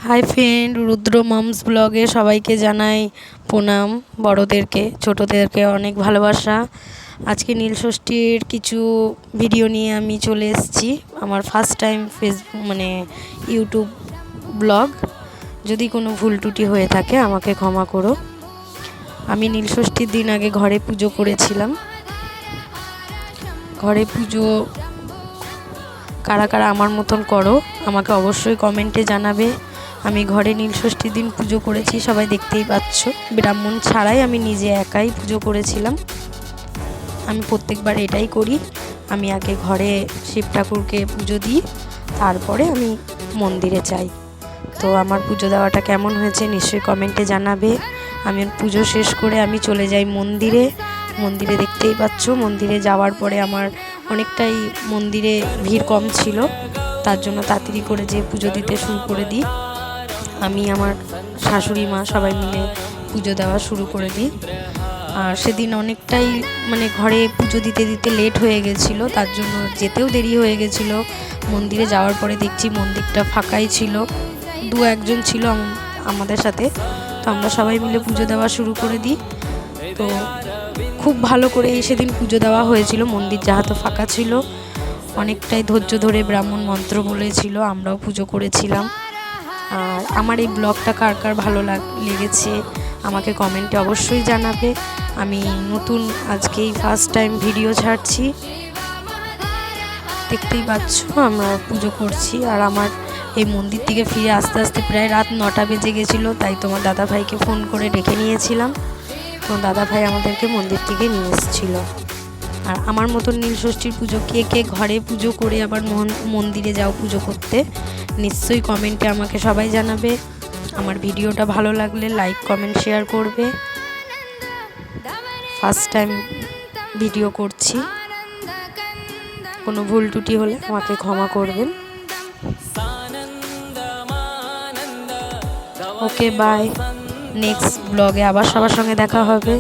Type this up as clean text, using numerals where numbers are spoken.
Hi friend, রুদ্র mum's ব্লগে সবাইকে জানাই প্রণাম। বড়োদেরকে ছোটোদেরকে অনেক ভালোবাসা। আজকে নীলষষ্ঠীর কিছু ভিডিও নিয়ে আমি চলে এসেছি। আমার first time Facebook YouTube blog. যদি কোনো ভুল ত্রুটি হয়ে থাকে আমাকে ক্ষমা করো। আমি নীলষষ্ঠীর দিন আগে ঘরে পুজো করেছিলাম। ঘরে পুজো কারা কারা আমার মতন করো আমাকে অবশ্যই কমেন্টে জানাবে। আমি ঘরে নীলষষ্ঠীর দিন পুজো করেছি, সবাই দেখতেই পাচ্ছ। ব্রাহ্মণ ছাড়াই আমি নিজে একাই পুজো করেছিলাম। আমি প্রত্যেকবার এটাই করি। আমি আগে ঘরে শিব ঠাকুরকে পুজো দিই, তারপরে আমি মন্দিরে যাই। তো আমার পুজো দেওয়াটা কেমন হয়েছে নিশ্চয়ই কমেন্টে জানাবে। আমি পুজো শেষ করে আমি চলে যাই মন্দিরে। মন্দিরে দেখতেই পাচ্ছ, মন্দিরে যাওয়ার পরে আমার অনেকটাই মন্দিরে ভিড় কম ছিল, তার জন্য তাড়াতাড়ি করে যে পুজো দিতে শুরু করে দিই। আমি আমার শাশুড়ি মা সবাই মিলে পুজো দেওয়া শুরু করে দিই। আর সেদিন অনেকটাই ঘরে পুজো দিতে দিতে লেট হয়ে গেছিলো, তার জন্য যেতেও দেরি হয়ে গেছিলো। মন্দিরে যাওয়ার পরে দেখছি মন্দিরটা ফাঁকাই ছিল, দু একজন ছিল আমাদের সাথে। তো আমরা সবাই মিলে পুজো দেওয়া শুরু করে দিই। তো খুব ভালো করে সেদিন পুজো দেওয়া হয়েছিল। মন্দির যাহাতো ফাঁকা ছিল, অনেকটাই ধৈর্য ধরে ব্রাহ্মণ মন্ত্র বলেছিল, আমরাও পুজো করেছিলাম। আর আমার এই ব্লগটা কার কার ভালো লেগেছে আমাকে কমেন্টে অবশ্যই জানাবে। আমি নতুন আজকেই ফার্স্ট টাইম ভিডিও ছাড়ছি, দেখতেই পাচ্ছ আমরা পুজো করছি। আর আমার এই মন্দির থেকে ফিরে আস্তে আস্তে প্রায় রাত 9টা বেজে গেছিলো, তাই তোমার দাদাভাইকে ফোন করে ডেকে নিয়েছিলাম। তো দাদাভাই আমাদেরকে মন্দির থেকে নিয়ে এসেছিলো। আর আমার মতন নীলষষ্ঠীর পুজো কে কে ঘরে পুজো করে আবার মন্দিরে যাও পুজো করতে, নিশ্চয়ই কমেন্টে আমাকে সবাই জানাবে। আমার ভিডিওটা ভালো লাগলে লাইক কমেন্ট শেয়ার করবে। ফার্স্ট টাইম ভিডিও করছি, কোনো ভুল ত্রুটি হলে আমাকে ক্ষমা করবেন। ওকে, বাই। নেক্সট ব্লগে আবার সবার সঙ্গে দেখা হবে।